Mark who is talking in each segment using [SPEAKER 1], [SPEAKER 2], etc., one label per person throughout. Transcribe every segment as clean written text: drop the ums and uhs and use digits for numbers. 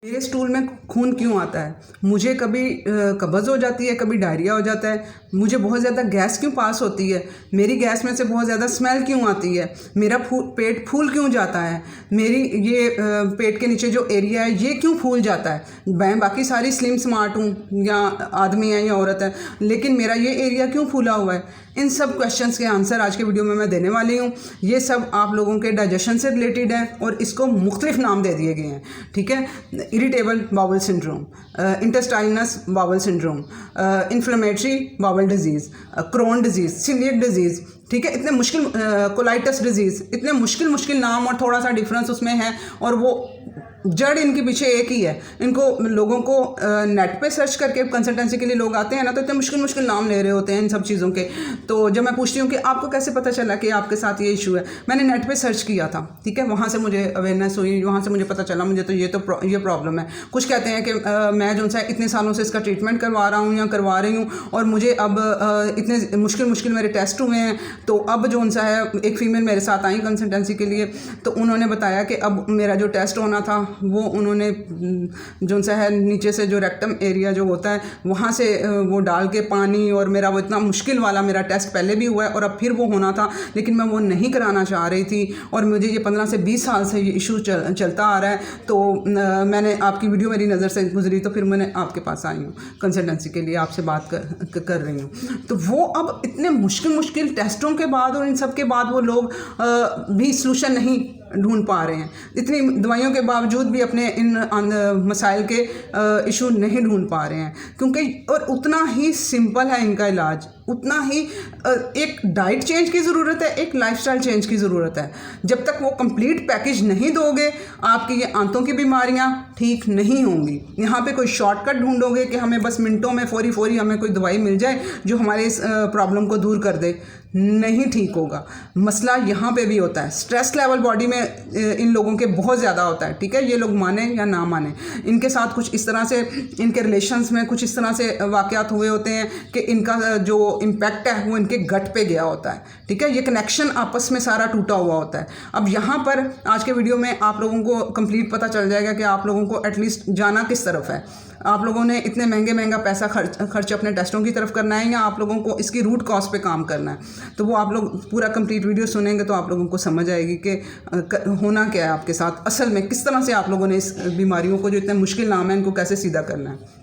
[SPEAKER 1] मेरे स्टूल में खून क्यों आता है? मुझे कभी कब्ज़ हो जाती है, कभी डायरिया हो जाता है। मुझे बहुत ज़्यादा गैस क्यों पास होती है? मेरी गैस में से बहुत ज़्यादा स्मेल क्यों आती है? मेरा पेट फूल क्यों जाता है? मेरी ये पेट के नीचे जो एरिया है ये क्यों फूल जाता है? मैं बाकी सारी स्लिम स्मार्ट हूँ, या आदमी है या औरत है, लेकिन मेरा ये एरिया क्यों फूला हुआ है? इन सब क्वेश्चंस के आंसर आज के वीडियो में मैं देने वाली हूँ। ये सब आप लोगों के डाइजेशन से रिलेटेड है और इसको मुख्तलिफ नाम दे दिए गए हैं। ठीक है, irritable bowel syndrome, intestinal bowel syndrome, inflammatory bowel disease, Crohn disease, celiac disease. ठीक है, इतने मुश्किल, कोलाइटिस डिजीज़, इतने मुश्किल नाम और थोड़ा सा डिफरेंस उसमें है, और वो जड़ इनके पीछे एक ही है। इनको लोगों को नेट पे सर्च करके कंसल्टेंसी के लिए लोग आते हैं ना, तो इतने मुश्किल नाम ले रहे होते हैं इन सब चीज़ों के। तो जब मैं पूछती हूँ कि आपको कैसे पता चला कि आपके साथ ये इशू है, मैंने नेट पे सर्च किया था। ठीक है, वहाँ से मुझे अवेयरनेस हुई, वहाँ से मुझे पता चला मुझे तो ये प्रॉब्लम है। कुछ कहते हैं कि मैं जो सा इतने सालों से इसका ट्रीटमेंट करवा रहा हूँ या करवा रही हूँ, और मुझे अब इतने मुश्किल मेरे टेस्ट हुए हैं, तो अब जो सा है, एक फ़ीमेल मेरे साथ आई कंसल्टेंसी के लिए, तो उन्होंने बताया कि अब मेरा जो टेस्ट होना था वो उन्होंने जो सा है नीचे से जो रेक्टम एरिया जो होता है वहाँ से वो डाल के पानी, और मेरा वो इतना मुश्किल वाला मेरा टेस्ट पहले भी हुआ है और अब फिर वो होना था, लेकिन मैं वो नहीं कराना चाह रही थी, और मुझे ये 15 से 20 साल से ये इशू चलता आ रहा है। तो मैंने आपकी वीडियो मेरी नज़र से गुजरी, तो फिर मैंने आपके पास आई हूँ कंसल्टेंसी के लिए, आपसे बात कर रही हूँ। तो वो अब इतने मुश्किल टेस्टों के बाद और इन सब के बाद वो लोग भी सलूशन नहीं ढूंढ पा रहे हैं। इतनी दवाइयों के बावजूद भी अपने इन मसाइल के इशू नहीं ढूंढ पा रहे हैं, क्योंकि और उतना ही सिंपल है इनका इलाज, उतना ही एक डाइट चेंज की ज़रूरत है, एक लाइफस्टाइल चेंज की ज़रूरत है। जब तक वो कंप्लीट पैकेज नहीं दोगे, आपकी ये आंतों की बीमारियां ठीक नहीं होंगी। यहाँ पे कोई शॉर्टकट ढूंढोगे कि हमें बस मिनटों में फौरी हमें कोई दवाई मिल जाए जो हमारे इस प्रॉब्लम को दूर कर दे, नहीं ठीक होगा। मसला यहाँ पे भी होता है, स्ट्रेस लेवल बॉडी में इन लोगों के बहुत ज़्यादा होता है। ठीक है, ये लोग माने या ना माने, इनके साथ कुछ इस तरह से, इनके रिलेशंस में कुछ इस तरह से वाक़यात हुए होते हैं कि इनका जो इम्पैक्ट है वो इनके गट पे गया होता है। ठीक है, ये कनेक्शन आपस में सारा टूटा हुआ होता है। अब यहाँ पर आज के वीडियो में आप लोगों को कंप्लीट पता चल जाएगा कि आप लोगों को एटलीस्ट जाना किस तरफ है। आप लोगों ने इतने महंगा पैसा खर्च अपने टेस्टों की तरफ करना है, या आप लोगों को इसकी रूट कॉज पे काम करना है। तो वो आप लोग पूरा कंप्लीट वीडियो सुनेंगे तो आप लोगों को समझ आएगी कि होना क्या है आपके साथ, असल में किस तरह से आप लोगों ने इस बीमारियों को, जो इतने मुश्किल नाम है, इनको कैसे सीधा करना है।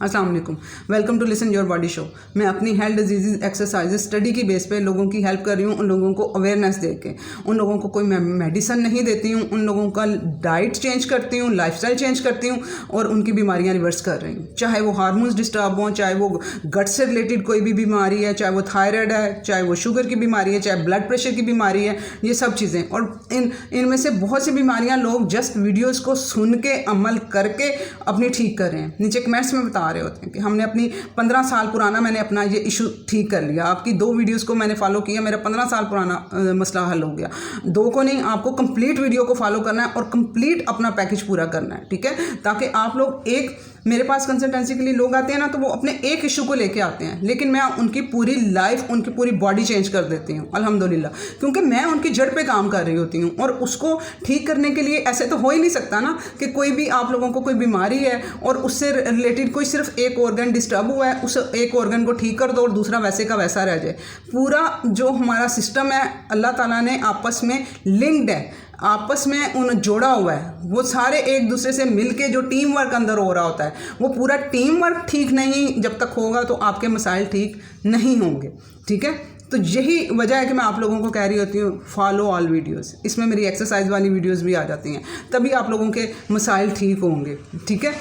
[SPEAKER 1] अस्सलाम वालेकुम, welcome to listen your body show. मैं अपनी हेल्थ डिजीज़ एक्सरसाइजेज स्टडी की बेस पे लोगों की हेल्प कर रही हूँ, उन लोगों को अवेयरनेस दे के। उन लोगों को कोई मेडिसिन नहीं देती हूँ, उन लोगों का डाइट चेंज करती हूँ, लाइफस्टाइल चेंज करती हूँ, और उनकी बीमारियाँ रिवर्स कर रही हूँ। चाहे वो हार्मोन्स डिस्टर्ब हों, चाहे वो गट से रिलेटेड कोई भी बीमारी है, चाहे वो थायराइड है, चाहे वो शुगर की बीमारी है, चाहे ब्लड प्रेशर की बीमारी है, ये सब चीज़ें। और इनमें से बहुत सी बीमारियाँ लोग जस्ट वीडियोज़ को सुन के अमल करके अपनी ठीक कर रहे हैं। नीचे कमेंट्स में बता रहे होते हैं कि हमने अपनी 15 साल पुराना, मैंने अपना ये इशू ठीक कर लिया, आपकी 2 वीडियोस को मैंने फॉलो किया, मेरा 15 साल पुराना मसला हल हो गया। 2 को नहीं, आपको कंप्लीट वीडियो को फॉलो करना है और कंप्लीट अपना पैकेज पूरा करना है। ठीक है, ताकि आप लोग, एक मेरे पास कंसल्टेंसी के लिए लोग आते हैं ना, तो वो अपने एक इशू को लेके आते हैं, लेकिन मैं उनकी पूरी लाइफ, उनकी पूरी बॉडी चेंज कर देती हूँ अल्हम्दुलिल्लाह, क्योंकि मैं उनकी जड़ पे काम कर रही होती हूँ। और उसको ठीक करने के लिए ऐसे तो हो ही नहीं सकता ना कि कोई भी आप लोगों को कोई बीमारी है और उससे रिलेटेड कोई सिर्फ एक ऑर्गन डिस्टर्ब हुआ है, उस एक ऑर्गन को ठीक कर दो और दूसरा वैसे का वैसा रह जाए। पूरा जो हमारा सिस्टम है, अल्लाह ताला ने आपस में लिंक्ड है, आपस में उन जोड़ा हुआ है। वो सारे एक दूसरे से मिलके जो टीम वर्क अंदर हो रहा होता है, वो पूरा टीम वर्क ठीक नहीं जब तक होगा तो आपके मसाइल ठीक नहीं होंगे। ठीक है, तो यही वजह है कि मैं आप लोगों को कह रही होती हूँ फॉलो ऑल वीडियोस। इसमें मेरी एक्सरसाइज वाली वीडियोस भी आ जाती हैं, तभी आप लोगों के मसाइल ठीक होंगे। ठीक है,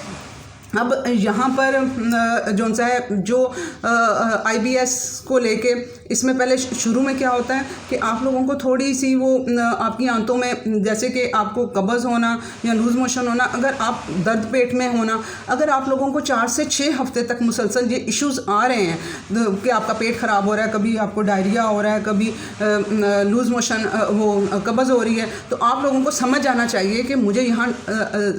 [SPEAKER 1] अब यहाँ पर जो सा है, जो IBS को लेके, इसमें पहले शुरू में क्या होता है कि आप लोगों को थोड़ी सी वो आपकी आंतों में, जैसे कि आपको कब्ज़ होना या लूज़ मोशन होना, अगर आप दर्द पेट में होना, अगर आप लोगों को 4 से 6 हफ्ते तक मुसलसल ये इश्यूज़ आ रहे हैं कि आपका पेट ख़राब हो रहा है, कभी आपको डायरिया हो रहा है, कभी लूज़ मोशन, वो कब्ज़ हो रही है, तो आप लोगों को समझ आना चाहिए कि मुझे यहाँ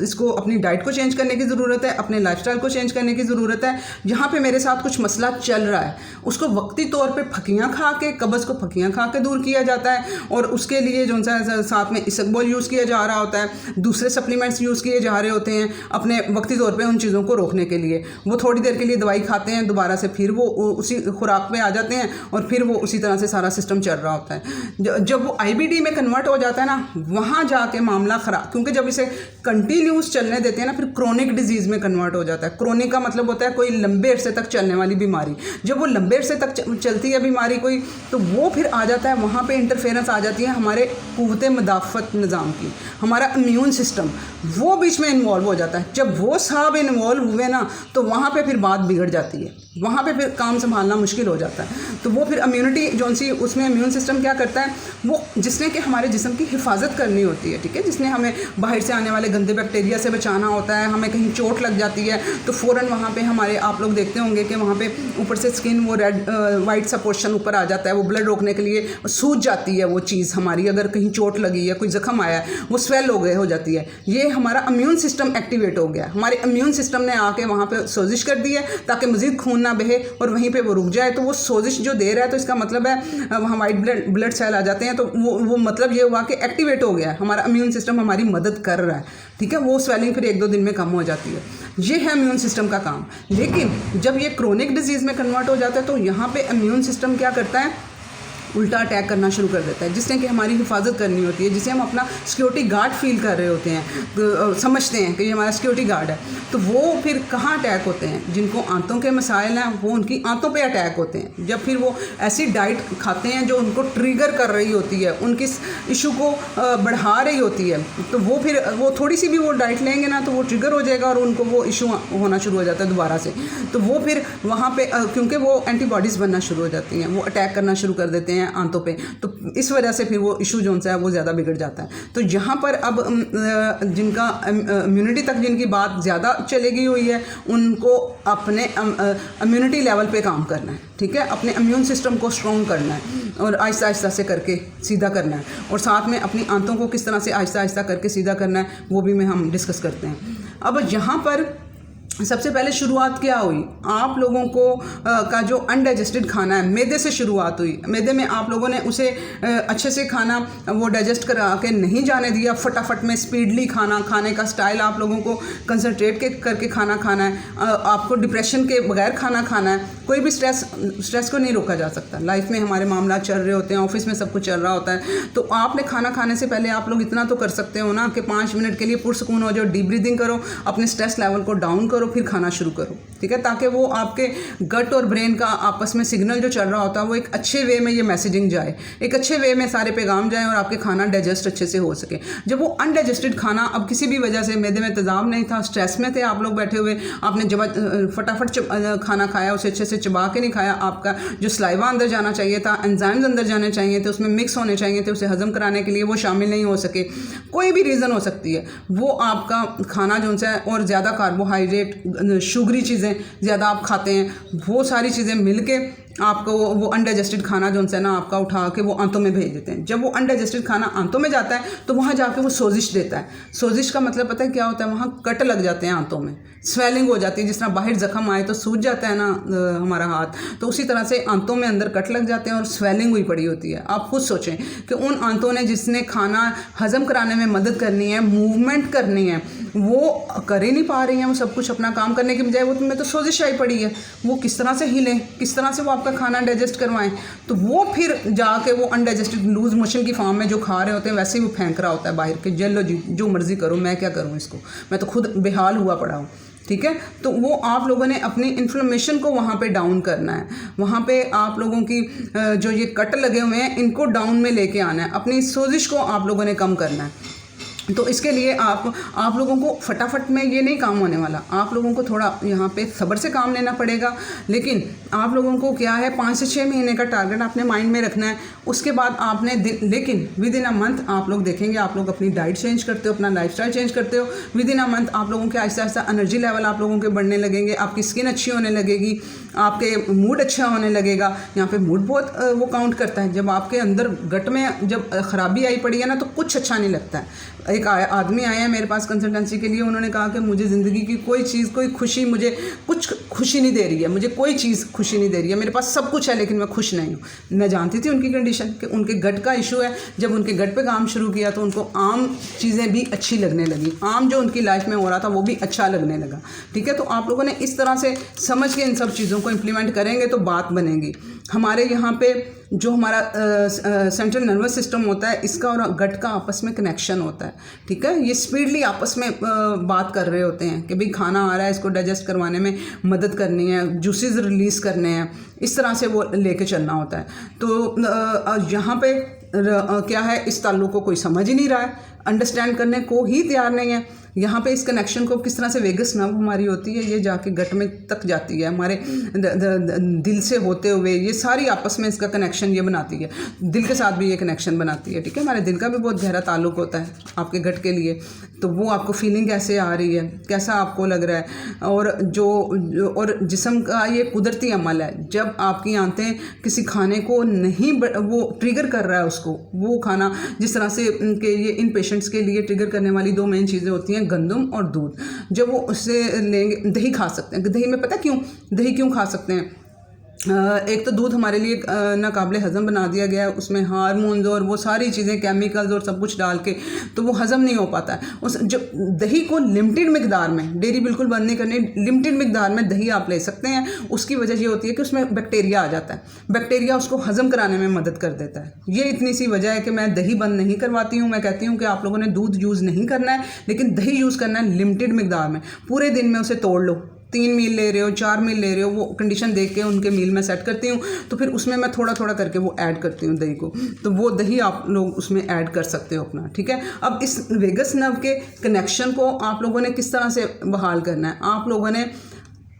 [SPEAKER 1] इसको अपनी डाइट को चेंज करने की ज़रूरत है, अपने लाइफस्टाइल को चेंज करने की ज़रूरत है। जहाँ पे मेरे साथ कुछ मसला चल रहा है, उसको वक्ती तौर पे फकियाँ फकियाँ खा के, कब्ज़ को फकियाँ खा के दूर किया जाता है, और उसके लिए जो सा साथ में इसबगोल यूज़ किया जा रहा होता है, दूसरे सप्लीमेंट्स यूज़ किए जा रहे होते हैं अपने वक्ती तौर पे उन चीज़ों को रोकने के लिए। वो थोड़ी देर के लिए दवाई खाते हैं, दोबारा से फिर वो उसी खुराक पे आ जाते हैं और फिर वो उसी तरह से सारा सिस्टम चल रहा होता है। जब वो IBD में कन्वर्ट हो जाता है ना, वहाँ जाके मामला ख़राब, क्योंकि जब इसे कंटिन्यूस चलने देते हैं ना, फिर क्रोनिक डिजीज़ में कन्वर्ट हो जाता है। क्रोनिक का मतलब होता है कोई लंबे अरसे तक चलने वाली बीमारी। जब वो लंबे अरसे तक चलती है बीमारी कोई, तो वो फिर आ जाता है, वहाँ पे इंटरफेरेंस आ जाती है हमारे क़ुव्वत मदाफ़त निज़ाम की, हमारा इम्यून सिस्टम वो बीच में इन्वॉल्व हो जाता है। जब वो साहब इन्वॉल्व हुए ना, तो वहाँ पे फिर बात बिगड़ जाती है, वहाँ पे फिर काम संभालना मुश्किल हो जाता है। तो वो फिर इम्यूनिटी जो सी उसमें इम्यून सिस्टम क्या करता है, वो जिसने कि हमारे जिस्म की हिफाजत करनी होती है, ठीक है, जिसने हमें बाहर से आने वाले गंदे बैक्टीरिया से बचाना होता है। हमें कहीं चोट लग जाती है तो फ़ौरन वहाँ पे हमारे, आप लोग देखते होंगे कि वहाँ पे ऊपर से स्किन वो रेड वाइट सा पोर्शन ऊपर आ जाता है, वो ब्लड रोकने के लिए सूज जाती है वो चीज़ हमारी। अगर कहीं चोट लगी है, कोई ज़ख्म आया है, वो स्वेल हो जाती है। ये हमारा इम्यून सिस्टम एक्टिवेट हो गया, हमारे इम्यून सिस्टम ने आके वहाँ पे सोजिश कर दी है ताकि मज़ीद खून ना बहे और वहीं पे वो रुक जाए। तो वो सोजिश जो दे रहा है, तो इसका मतलब है वहाँ वाइट ब्लड सेल आ जाते हैं, तो वो मतलब ये हुआ कि एक्टिवेट हो गया, हमारा इम्यून सिस्टम हमारी मदद कर रहा है, ठीक है। वो स्वेलिंग फिर 1-2 दिन में कम हो जाती है। ये है इम्यून सिस्टम का काम। लेकिन जब ये क्रोनिक डिजीज़ में कन्वर्ट हो जाता है, तो यहाँ पे इम्यून सिस्टम क्या करता है, उल्टा अटैक करना शुरू कर देता है, जिसने कि हमारी हिफाजत करनी होती है, जिसे हम अपना सिक्योरिटी गार्ड फील कर रहे होते हैं, तो समझते हैं कि ये हमारा सिक्योरिटी गार्ड है। तो वो फिर कहाँ अटैक होते हैं, जिनको आंतों के मसाइल हैं वो उनकी आंतों पे अटैक होते हैं। जब फिर वो ऐसी डाइट खाते हैं जो उनको ट्रिगर कर रही होती है, उनकी इशू को बढ़ा रही होती है, तो वो फिर वो थोड़ी सी भी वो डाइट लेंगे ना, तो वो ट्रिगर हो जाएगा और उनको वो इशू होना शुरू हो जाता है दोबारा से। तो वो फिर वहाँ पर क्योंकि वो एंटीबॉडीज़ बनना शुरू हो जाती हैं, वो अटैक करना शुरू कर देते हैं आंतों पे, तो इस वजह से फिर वो इशू जो है वो ज़्यादा बिगड़ जाता है। तो यहाँ पर अब जिनका इम्यूनिटी तक जिनकी बात ज़्यादा चली गई हुई है, उनको अपने इम्यूनिटी लेवल पे काम करना है, ठीक है, अपने इम्यून सिस्टम को स्ट्रॉन्ग करना है और आहिस्ता आहिस्ता से करके सीधा करना है, और साथ में अपनी आंतों को किस तरह से आहिस्ता आहिस्ता करके सीधा करना है वो भी हम डिस्कस करते हैं। अब यहाँ पर सबसे पहले शुरुआत क्या हुई, आप लोगों को का जो अनडाइजेस्टेड खाना है, मैदे से शुरुआत हुई। मैदे में आप लोगों ने उसे अच्छे से खाना वो डाइजेस्ट करा के नहीं जाने दिया, फटाफट में स्पीडली खाने का स्टाइल आप लोगों को कंसंट्रेट करके खाना खाना है। आपको डिप्रेशन के बगैर खाना खाना है। कोई भी स्ट्रेस को नहीं रोका जा सकता। लाइफ में हमारे मामला चल रहे होते हैं, ऑफिस में सब कुछ चल रहा होता है, तो आपने खाना खाने से पहले आप लोग इतना तो कर सकते हो ना कि 5 मिनट के लिए पुरसकून हो जाओ, डीप ब्रीदिंग करो, अपने स्ट्रेस लेवल को डाउन करो, फिर खाना शुरू करो, ठीक है, ताकि वो आपके गट और ब्रेन का आपस में सिग्नल जो चल रहा होता है वो एक अच्छे वे में ये मैसेजिंग जाए, एक अच्छे वे में सारे पैगाम जाए और आपके खाना डाइजेस्ट अच्छे से हो सके। जब वो अनडाइजेस्टेड खाना अब किसी भी वजह से मैदे में तेजाब नहीं था, स्ट्रेस में थे आप लोग बैठे हुए, आपने जब फटाफट खाना खाया, उसे अच्छे से चबा के नहीं खाया, आपका जो सलाइवा अंदर जाना चाहिए था, एंजाइम्स अंदर जाने चाहिए थे, उसमें मिक्स होने चाहिए थे, उसे हजम कराने के लिए वो शामिल नहीं हो सके, कोई भी रीज़न हो सकती है, वो आपका खाना जो है और ज़्यादा कार्बोहाइड्रेट शुगरी चीज़ें ज़्यादा आप खाते हैं, वो सारी चीज़ें मिलके आपको वो अनडाइजेस्टेड खाना जो है ना आपका उठा के वो आंतों में भेज देते हैं। जब वो अनडाइजेस्टेड खाना आंतों में जाता है तो वहाँ जाके वो सोजिश देता है। सोजिश का मतलब पता है क्या होता है, वहाँ कट लग जाते हैं आंतों में, स्वेलिंग हो जाती है। जिस तरह बाहर जख्म आए तो सूज जाता है ना हमारा हाथ, तो उसी तरह से आंतों में अंदर कट लग जाते हैं और स्वेलिंग हुई पड़ी होती है। आप खुद सोचें कि उन आंतों ने जिसने खाना हजम कराने में मदद करनी है, मूवमेंट करनी है, वो कर ही नहीं पा रही हैं। वो सब कुछ अपना काम करने के बजाय वो तुम्हें तो सोजिश आई पड़ी है, वो किस तरह से हिले, किस तरह से वो आपका खाना डाइजेस्ट करवाएं। तो वो फिर जाके वो अनडाइजेस्टेड लूज मोशन की फॉर्म में जो खा रहे होते हैं वैसे ही वो फेंक रहा होता है बाहर के, चलो जी जो मर्जी करो, मैं क्या करूँ इसको, मैं तो खुद बेहाल हुआ पड़ा हूँ, ठीक है। तो वो आप लोगों ने अपनी इन्फ्लेमेशन को वहाँ पे डाउन करना है, वहाँ पे आप लोगों की जो ये कट लगे हुए हैं इनको डाउन में लेके आना है, अपनी सोजिश को आप लोगों ने कम करना है। तो इसके लिए आप लोगों को फटाफट में ये नहीं काम होने वाला, आप लोगों को थोड़ा यहाँ पे सब्र से काम लेना पड़ेगा। लेकिन आप लोगों को क्या है, 5 से 6 महीने का टारगेट आपने माइंड में रखना है। उसके बाद आपने लेकिन विद इन अ मंथ आप लोग देखेंगे, आप लोग अपनी डाइट चेंज करते हो, अपना लाइफस्टाइल चेंज करते हो, विद इन अ मंथ आप लोगों के आहिस्ता आहिस्ता एनर्जी लेवल आप लोगों के बढ़ने लगेंगे, आपकी स्किन अच्छी होने लगेगी, आपके मूड अच्छा होने लगेगा। यहाँ पे मूड बहुत वो काउंट करता है। जब आपके अंदर गट में जब खराबी आई पड़ी है ना तो कुछ अच्छा नहीं लगता है। एक आदमी आए हैं मेरे पास कंसल्टेंसी के लिए, उन्होंने कहा कि मुझे ज़िंदगी की कोई चीज़, कोई खुशी, मुझे कुछ खुशी नहीं दे रही है, मुझे कोई चीज़ खुशी नहीं दे रही है, मेरे पास सब कुछ है लेकिन मैं खुश नहीं हूँ। मैं जानती थी उनकी कंडीशन कि उनके गट का इशू है। जब उनके गट पे काम शुरू किया तो उनको आम चीज़ें भी अच्छी लगने लगी, आम जो उनकी लाइफ में हो रहा था वो भी अच्छा लगने लगा। ठीक है, तो आप लोगों ने इस तरह से समझ के इन सब चीज़ों को इम्प्लीमेंट करेंगे तो बात बनेगी। हमारे यहाँ पे जो हमारा सेंट्रल नर्वस सिस्टम होता है, इसका और गट का आपस में कनेक्शन होता है। ठीक है, ये स्पीडली आपस में बात कर रहे होते हैं कि भाई खाना आ रहा है, इसको डाइजेस्ट करवाने में मदद करनी है, जूसेस रिलीज़ करने हैं, इस तरह से वो लेके चलना होता है। तो यहाँ पे क्या है, इस ताल्लुक को कोई समझ ही नहीं रहा है, अंडरस्टैंड करने को ही तैयार नहीं है। यहाँ पे इस कनेक्शन को किस तरह से वेगस नर्व हमारी होती है, ये जाके गट में तक जाती है, हमारे दिल से होते हुए ये सारी आपस में इसका कनेक्शन ये बनाती है, दिल के साथ भी ये कनेक्शन बनाती है। ठीक है, हमारे दिल का भी बहुत गहरा ताल्लुक होता है आपके गट के लिए। तो वो आपको फीलिंग कैसे आ रही है, कैसा आपको लग रहा है, और और जिस्म का ये कुदरती अमल है। जब आपकी आंतें किसी खाने को नहीं वो ट्रिगर कर रहा है उसको, वो खाना जिस तरह से कि ये इन पेशेंट्स के लिए ट्रिगर करने वाली दो मेन चीज़ें होती हैं, गंदम और दूध। जब वो उससे लेंगे, दही खा सकते हैं। दही में पता क्यों, दही क्यों खा सकते हैं? एक तो दूध हमारे लिए नाकाबिले हज़म बना दिया गया है, उसमें हार्मोन्स और वो सारी चीज़ें, केमिकल्स और सब कुछ डाल के, तो वो हज़म नहीं हो पाता है। उस जब दही को लिमिटेड मिकदार में, डेयरी बिल्कुल बंद नहीं करनी, लिमिटेड मिकदार में दही आप ले सकते हैं। उसकी वजह ये होती है कि उसमें बैक्टीरिया आ जाता है, बैक्टीरिया उसको हज़म कराने में मदद कर देता है। ये इतनी सी वजह है कि मैं दही बंद नहीं करवाती हूँ। मैं कहती हूँ कि आप लोगों ने दूध यूज़ नहीं करना है, लेकिन दही यूज़ करना है लिमिटेड मिकदार में। पूरे दिन में उसे तोड़ लो, 3 मील ले रहे हो, 4 मील ले रहे हो, वो कंडीशन देख के उनके मील में सेट करती हूँ। तो फिर उसमें मैं थोड़ा थोड़ा करके वो ऐड करती हूँ दही को, तो वो दही आप लोग उसमें ऐड कर सकते हो अपना। ठीक है, अब इस वेगस नर्व के कनेक्शन को आप लोगों ने किस तरह से बहाल करना है, आप लोगों ने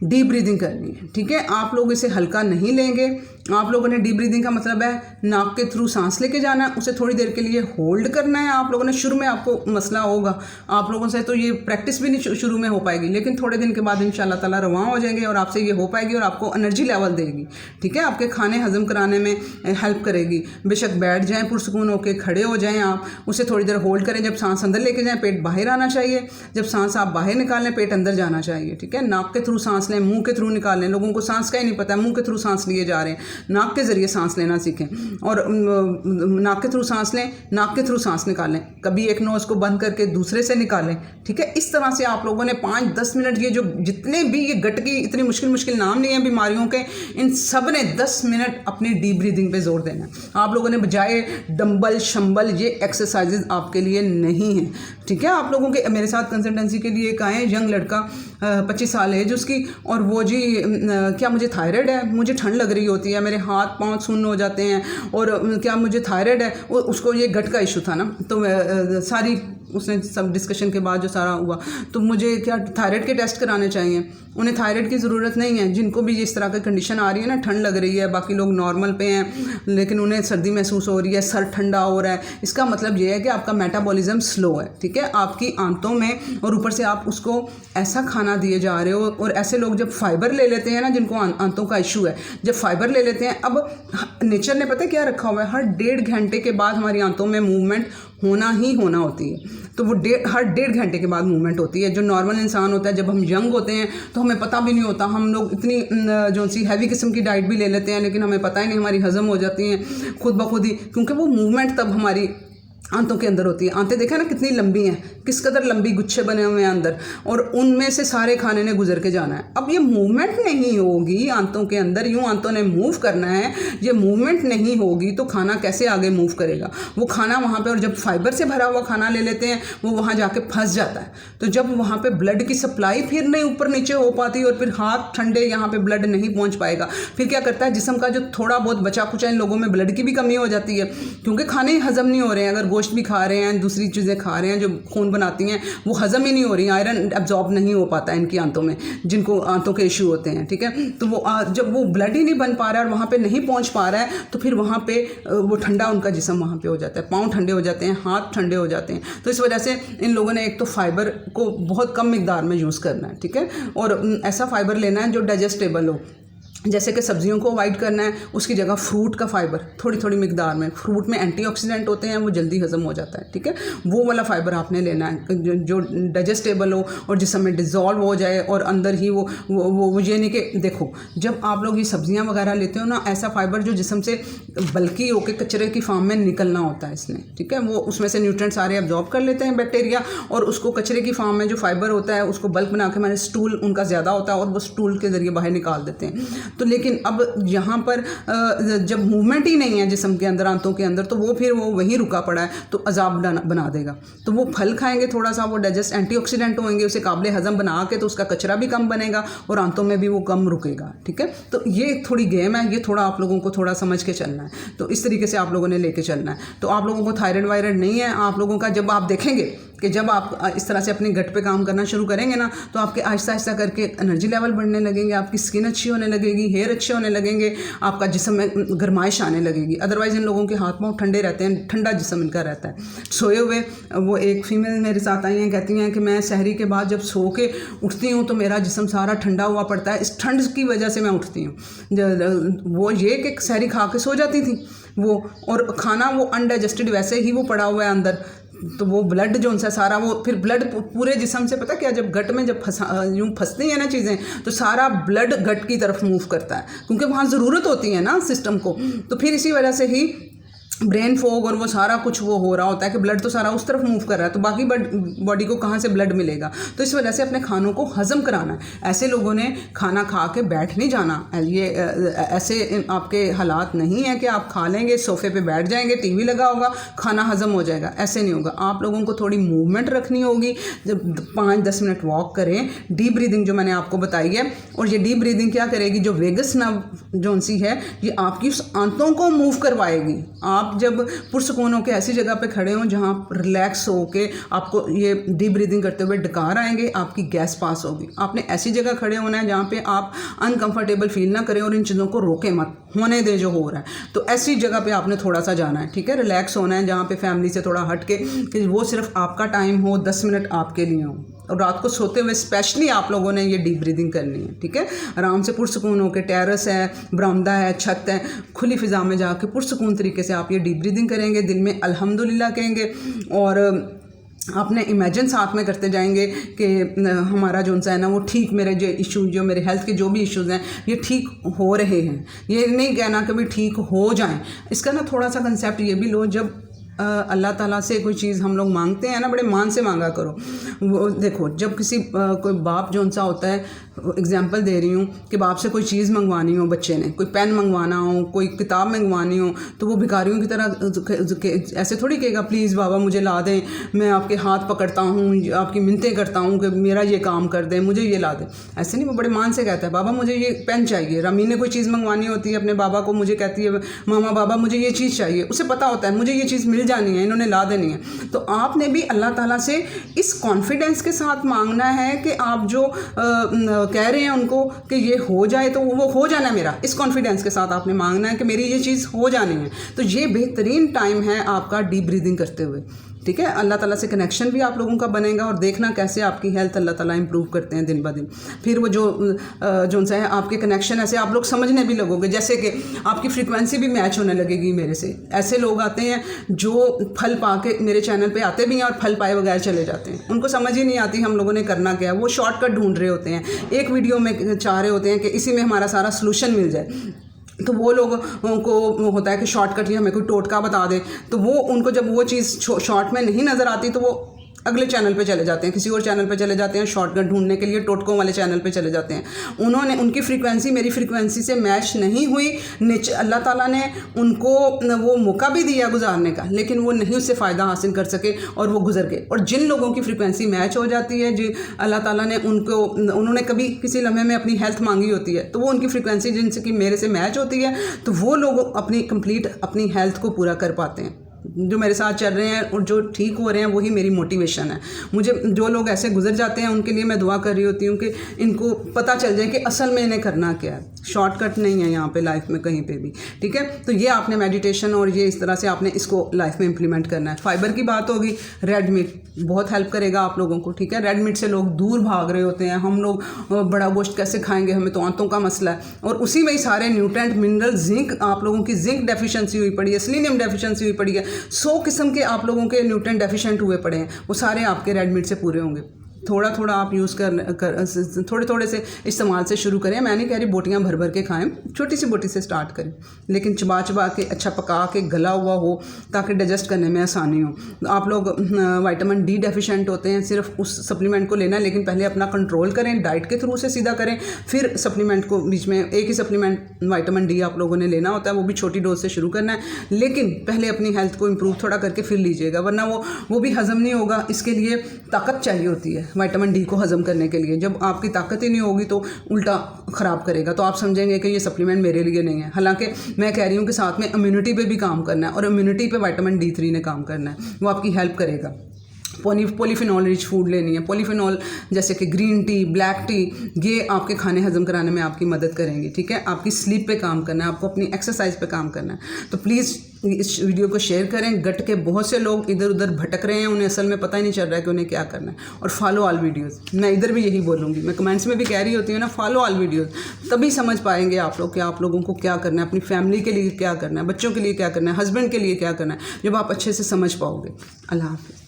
[SPEAKER 1] डीप ब्रीदिंग करनी है। ठीक है, आप लोग इसे हल्का नहीं लेंगे। आप लोगों ने डीप ब्रीदिंग का मतलब है नाक के थ्रू सांस लेके जाना है, उसे थोड़ी देर के लिए होल्ड करना है। आप लोगों ने शुरू में, आपको मसला होगा आप लोगों से, तो ये प्रैक्टिस भी नहीं शुरू में हो पाएगी, लेकिन थोड़े दिन के बाद इंशाल्लाह ताला रवां हो जाएंगे और आपसे ये हो पाएगी और आपको एनर्जी लेवल देगी। ठीक है, आपके खाने हजम कराने में हेल्प करेगी। बेशक बैठ जाएँ, पुरसकून होकर खड़े हो जाएँ, आप उसे थोड़ी देर होल्ड करें। जब सांस अंदर लेके जाएँ, पेट बाहर आना चाहिए। जब सांस आप बाहर निकालें, पेट अंदर जाना चाहिए। ठीक है, नाक के थ्रू सांस लें, मुंह के थ्रू निकालें। लोगों को सांस का ही नहीं पता, मुंह के थ्रू सांस लिए जा रहे हैं। नाक के जरिए सांस लेना सीखें और नाक के थ्रू सांस लें, नाक के थ्रू सांस निकालें। कभी एक नोज़ को बंद करके दूसरे से निकालें। ठीक है, इस तरह से आप लोगों ने 5-10 मिनट, ये जो जितने भी ये गट की इतनी मुश्किल नाम नहीं है बीमारियों के, इन सब ने 10 मिनट अपनी डीप ब्रीदिंग पे जोर देना है। आप लोगों ने बजाय डंबल शंबल ये एक्सरसाइजेज आपके लिए नहीं है। ठीक है, आप लोगों के मेरे साथ कंसल्टेंसी के लिए एक आए यंग लड़का, 25 साल एज उसकी, और वो जी क्या मुझे थायराइड है, मुझे ठंड लग रही होती है, मेरे हाथ पाँव सुन्न हो जाते हैं, और क्या मुझे थायराइड है। उसको ये गट का इशू था ना, तो सारी उसने सब डिस्कशन के बाद जो सारा हुआ, तो मुझे क्या थायराइड के टेस्ट कराने चाहिए। उन्हें थायराइड की ज़रूरत नहीं है। जिनको भी इस तरह की कंडीशन आ रही है ना, ठंड लग रही है, बाकी लोग नॉर्मल पे हैं लेकिन उन्हें सर्दी महसूस हो रही है, सर ठंडा हो रहा है, इसका मतलब ये है कि आपका मेटाबॉलिज्म स्लो है। ठीक है, आपकी आंतों में, और ऊपर से आप उसको ऐसा खाना दिए जा रहे हो। और ऐसे लोग जब फाइबर ले लेते हैं ना, जिनको आंतों का इशू है, जब फाइबर ले लेते हैं, अब नेचर ने पता है क्या रखा हुआ है, हर 1.5 घंटे के बाद हमारी आंतों में मूवमेंट होना ही होना होती है। तो वो हर 1.5 घंटे के बाद मूवमेंट होती है। जो नॉर्मल इंसान होता है, जब हम यंग होते हैं तो हमें पता भी नहीं होता, हम लोग इतनी जो सी हैवी किस्म की डाइट भी ले लेते हैं, लेकिन हमें पता ही नहीं, हमारी हजम हो जाती हैं खुद ब खुद ही, क्योंकि वो मूवमेंट तब हमारी आंतों के अंदर होती है। आंतें देखा ना कितनी लंबी हैं, किस कदर लंबी गुच्छे बने हुए हैं अंदर, और उनमें से सारे खाने ने गुजर के जाना है। अब ये मूवमेंट नहीं होगी आंतों के अंदर, यूँ आंतों ने मूव करना है, ये मूवमेंट नहीं होगी तो खाना कैसे आगे मूव करेगा। वो खाना वहाँ पे, और जब फाइबर से भरा हुआ खाना ले लेते हैं, वो वहाँ जाके फंस जाता है। तो जब वहाँ पे ब्लड की सप्लाई फिर नहीं ऊपर नीचे हो पाती, और फिर हाथ ठंडे, यहाँ पे ब्लड नहीं पहुँच पाएगा। फिर क्या करता है, जिस्म का जो थोड़ा बहुत बचा कुचा, इन लोगों में ब्लड की भी कमी हो जाती है, क्योंकि खाने हजम नहीं हो रहे हैं। अगर गोश्त भी खा रहे हैं, दूसरी चीज़ें खा रहे हैं जो खून बनाती हैं, वो हजम ही नहीं हो रही, आयरन एब्जॉर्ब नहीं हो पाता है इनकी आंतों में, जिनको आंतों के इशू होते हैं। ठीक है, तो वो जब वो ब्लड ही नहीं बन पा रहा है और वहाँ पे नहीं पहुँच पा रहा है, तो फिर वहाँ पे वो ठंडा उनका जिस्म वहाँ पे हो जाता है, पाँव ठंडे हो जाते हैं, हाथ ठंडे हो जाते हैं। तो इस वजह से इन लोगों ने एक तो फाइबर को बहुत कम मिकदार में यूज़ करना है। ठीक है, और ऐसा फाइबर लेना है जो डाइजेस्टेबल हो। जैसे कि सब्जियों को अवॉइड करना है, उसकी जगह फ्रूट का फाइबर थोड़ी थोड़ी मिकदार में, फ्रूट में एंटीऑक्सीडेंट होते हैं, वो जल्दी हजम हो जाता है, ठीक है, वो वाला फाइबर आपने लेना है जो डाइजेस्टेबल हो और जिसमें में डिज़ोल्व हो जाए और अंदर ही वो ये नहीं कि देखो जब आप लोग ये सब्जियां वगैरह लेते हो ना, ऐसा फाइबर जो जिस्म से बल्कि होकर कचरे की फॉर्म में निकलना होता है इसने, ठीक है, वो उसमें से न्यूट्रिएंट सारे एब्जॉर्ब कर लेते हैं बैक्टीरिया और उसको कचरे की फॉर्म में जो फाइबर होता है उसको बल्क बना के मैंने स्टूल उनका ज़्यादा होता है और वो स्टूल के ज़रिए बाहर निकाल देते हैं। तो लेकिन अब यहाँ पर जब मूवमेंट ही नहीं है जिस्म के अंदर, आंतों के अंदर, तो वो फिर वो वहीं रुका पड़ा है तो अजाब बना देगा। तो वो फल खाएंगे थोड़ा सा, वो डाइजेस्ट एंटीऑक्सीडेंट होंगे, उसे काबिल हजम बना के तो उसका कचरा भी कम बनेगा और आंतों में भी वो कम रुकेगा, ठीक है। तो ये थोड़ी गेम है, ये थोड़ा आप लोगों को थोड़ा समझ के चलना है, तो इस तरीके से आप लोगों ने लेके चलना है। तो आप लोगों को थायराइड वायराइड नहीं है, आप लोगों का जब आप देखेंगे कि जब आप इस तरह से अपने गट पे काम करना शुरू करेंगे ना, तो आपके आहिस्ता आहिस्ता करके एनर्जी लेवल बढ़ने लगेंगे, आपकी स्किन अच्छी होने लगेगी, हेयर अच्छे होने लगेंगे, आपका जिस्म में गर्माइश आने लगेगी। अदरवाइज़ इन लोगों के हाथ पाँव ठंडे रहते हैं, ठंडा जिस्म इनका रहता है सोए हुए। वो एक फीमेल मेरे साथ आई हैं, कहती हैं कि मैं सहरी के बाद जब सो के उठती हूँ तो मेरा जिस्म सारा ठंडा हुआ पड़ता है, इस ठंड की वजह से मैं उठती हूँ। वो ये कि सहरी खा के सो जाती थी वो, और खाना वो अनडाइजेस्टेड वैसे ही वो पड़ा हुआ है अंदर, तो वो ब्लड जो उनसे सारा वो फिर ब्लड पूरे जिस्म से, पता क्या, जब गट में जब यूँ फंसती हैं ना चीज़ें, तो सारा ब्लड गट की तरफ मूव करता है क्योंकि वहाँ ज़रूरत होती है ना सिस्टम को। तो फिर इसी वजह से ही ब्रेन फॉग और वो सारा कुछ वो हो रहा होता है कि ब्लड तो सारा उस तरफ मूव कर रहा है, तो बाकी बॉडी को कहाँ से ब्लड मिलेगा। तो इस वजह से अपने खानों को हज़म कराना है। ऐसे लोगों ने खाना खा के बैठ नहीं जाना, ये ऐसे आपके हालात नहीं है कि आप खा लेंगे, सोफ़े पे बैठ जाएंगे, टीवी लगा होगा, खाना हज़म हो जाएगा, ऐसे नहीं होगा। आप लोगों को थोड़ी मूवमेंट रखनी होगी, जब 5-10 मिनट वॉक करें, डीप ब्रीदिंग जो मैंने आपको बताई है। और ये डीप ब्रीदिंग क्या करेगी, जो वेगस नर्व जो सी है, ये आपकी उस आंतों को मूव करवाएगी। आप जब पुरसुकून होकर ऐसी जगह पे खड़े हों जहाँ रिलैक्स हो के आपको ये डीप ब्रीदिंग करते हुए डकार आएंगे, आपकी गैस पास होगी। आपने ऐसी जगह खड़े होना है जहाँ पे आप अनकंफर्टेबल फील ना करें और इन चीज़ों को रोके मत, होने दे जो हो रहा है। तो ऐसी जगह पे आपने थोड़ा सा जाना है, ठीक है, रिलैक्स होना है, जहाँ पे फैमिली से थोड़ा हट के कि वो सिर्फ आपका टाइम हो, 10 मिनट आपके लिए हो। और रात को सोते हुए स्पेशली आप लोगों ने ये डीप ब्रीदिंग करनी है, ठीक है। आराम से पुरसुकून होकर, टेरेस है, बरामदा है, छत है, खुली फिजा में जाके पुरसुकून तरीके से आप ये डीप ब्रीदिंग करेंगे, दिल में अल्हम्दुलिल्लाह कहेंगे और आपने इमेजिन साथ में करते जाएंगे कि हमारा जो है ना वो ठीक, मेरे जो इशू, जो मेरे हेल्थ के जो भी इश्यूज़ हैं ये ठीक हो रहे हैं। ये नहीं कहना कि भी ठीक हो जाएं। इसका ना थोड़ा सा कंसेप्ट ये भी लो, जब अल्लाह ताला से कोई चीज़ हम लोग मांगते हैं ना, बड़े मान से मांगा करो। वो देखो, जब किसी कोई बाप जो सा होता है, एग्जांपल दे रही हूँ कि बाप से कोई चीज़ मंगवानी हो, बच्चे ने कोई पेन मंगवाना हो, कोई किताब मंगवानी हो, तो वो भिखारियों की तरह ऐसे थोड़ी कहेगा प्लीज़ बाबा मुझे ला दें, मैं आपके हाथ पकड़ता हूँ, आपकी मिन्नतें करता हूँ कि मेरा ये काम कर दें, मुझे ये ला दें। ऐसे नहीं, वो बड़े मान से कहता है बाबा मुझे ये पेन चाहिए। रमी ने कोई चीज़ मंगवानी होती है अपने बाबा को, मुझे कहती है मामा बाबा मुझे ये चीज़ चाहिए। उसे पता होता है मुझे ये चीज़ मिल जानी है, इन्होंने ला देनी है। तो आपने भी अल्लाह ताला से इस कॉन्फिडेंस के साथ मांगना है कि आप जो कह रहे हैं उनको कि ये हो जाए तो वो हो जाना है मेरा, इस कॉन्फिडेंस के साथ आपने मांगना है कि मेरी ये चीज़ हो जानी है। तो ये बेहतरीन टाइम है आपका डीप ब्रीदिंग करते हुए, ठीक है। अल्लाह ताला से कनेक्शन भी आप लोगों का बनेगा और देखना कैसे आपकी हेल्थ अल्लाह ताला इंप्रूव करते हैं दिन ब दिन। फिर वो जो सा है आपके कनेक्शन ऐसे आप लोग समझने भी लगोगे, जैसे कि आपकी फ्रीक्वेंसी भी मैच होने लगेगी मेरे से। ऐसे लोग आते हैं जो फल पा के मेरे चैनल पे आते भी हैं और फल पाए बगैर चले जाते हैं, उनको समझ ही नहीं आती हम लोगों ने करना क्या है। वो शॉर्टकट ढूंढ रहे होते हैं, एक वीडियो में चाह रहे होते हैं कि इसी में हमारा सारा सलूशन मिल जाए। तो वो लोगों को होता है कि शॉर्टकट ही हमें कोई टोटका बता दे, तो वो उनको जब वो चीज़ शॉर्ट में नहीं नज़र आती तो वो अगले चैनल पे चले जाते हैं, किसी और चैनल पे चले जाते हैं, शॉर्टकट ढूंढने के लिए टोटकों वाले चैनल पे चले जाते हैं। उनकी फ्रीक्वेंसी मेरी फ्रीक्वेंसी से मैच नहीं हुई, अल्लाह ताला ने उनको वो मौका भी दिया गुजारने का, लेकिन वो नहीं उससे फ़ायदा हासिल कर सके और वो गुजर गए। और जिन लोगों की फ्रीक्वेंसी मैच हो जाती है, जी अल्लाह ताला ने उन्होंने कभी किसी लम्हे में अपनी हेल्थ मांगी होती है, तो वो उनकी फ्रीक्वेंसी जिनसे कि मेरे से मैच होती है, तो वो लोग अपनी कंप्लीट अपनी हेल्थ को पूरा कर पाते हैं। जो मेरे साथ चल रहे हैं और जो ठीक हो रहे हैं वही मेरी मोटिवेशन है। मुझे जो लोग ऐसे गुजर जाते हैं उनके लिए मैं दुआ कर रही होती हूँ कि इनको पता चल जाए कि असल में इन्हें करना क्या है। शॉर्टकट नहीं है यहाँ पे लाइफ में कहीं पे भी, ठीक है। तो ये आपने मेडिटेशन और ये इस तरह से आपने इसको लाइफ में इम्प्लीमेंट करना है। फाइबर की बात होगी, रेड मीट बहुत हेल्प करेगा आप लोगों को, ठीक है। रेड मीट से लोग दूर भाग रहे होते हैं, हम लोग बड़ा गोश्त कैसे खाएंगे, हमें तो आंतों का मसला है, और उसी में ही सारे न्यूट्रेंट, मिनरल, जिंक, आप लोगों की जिंक डेफिशिएंसी हुई पड़ी है, सेलेनियम डेफिशिएंसी हुई पड़ी है, 100 किस्म के आप लोगों के न्यूट्रेंट डेफिशिएंट हुए पड़े हैं, वो सारे आपके रेड मीट से पूरे होंगे। थोड़ा थोड़ा आप यूज़ थोड़े थोड़े से इस्तेमाल से शुरू करें। मैं नहीं कह रही बोटियां भर भर के खाएं, छोटी सी बोटी से स्टार्ट करें, लेकिन चबा चबा के अच्छा पका के गला हुआ हो ताकि डाइजेस्ट करने में आसानी हो। आप लोग विटामिन डी डेफिशिएंट होते हैं, सिर्फ उस सप्लीमेंट को लेना है, लेकिन पहले अपना कंट्रोल करें, डाइट के थ्रू से सीधा करें, फिर सप्लीमेंट को बीच में एक ही सप्लीमेंट विटामिन डी आप लोगों ने लेना होता है, वो भी छोटी डोज से शुरू करना है, लेकिन पहले अपनी हेल्थ को इम्प्रूव थोड़ा करके फिर लीजिएगा, वरना वो भी हजम नहीं होगा। इसके लिए ताकत चाहिए होती है विटामिन डी को हजम करने के लिए। जब आपकी ताकत ही नहीं होगी तो उल्टा ख़राब करेगा, तो आप समझेंगे कि ये सप्लीमेंट मेरे लिए नहीं है। हालांकि मैं कह रही हूँ कि साथ में इम्यूनिटी पे भी काम करना है, और इम्यूनिटी पे विटामिन D3 ने काम करना है, वो आपकी हेल्प करेगा। पॉलीफिनॉल रिच फूड लेनी है, पॉलीफिनॉल जैसे कि ग्रीन टी, ब्लैक टी, ये आपके खाने हजम कराने में आपकी मदद करेंगे, ठीक है। आपकी स्लीप पे काम करना है, आपको अपनी एक्सरसाइज पे काम करना है। तो प्लीज़ इस वीडियो को शेयर करें। गट के बहुत से लोग इधर उधर भटक रहे हैं, उन्हें असल में पता ही नहीं चल रहा है कि उन्हें क्या करना है। और फॉलो ऑल वीडियोस, मैं इधर भी यही बोलूँगी, मैं कमेंट्स में भी कह रही होती हूँ ना, फॉलो ऑल वीडियोस, तभी समझ पाएंगे आप लोग कि आप लोगों को क्या करना है, अपनी फैमिली के लिए क्या करना है, बच्चों के लिए क्या करना है, हस्बैंड के लिए क्या करना है, जब आप अच्छे से समझ पाओगे। अल्लाह हाफ़िज़।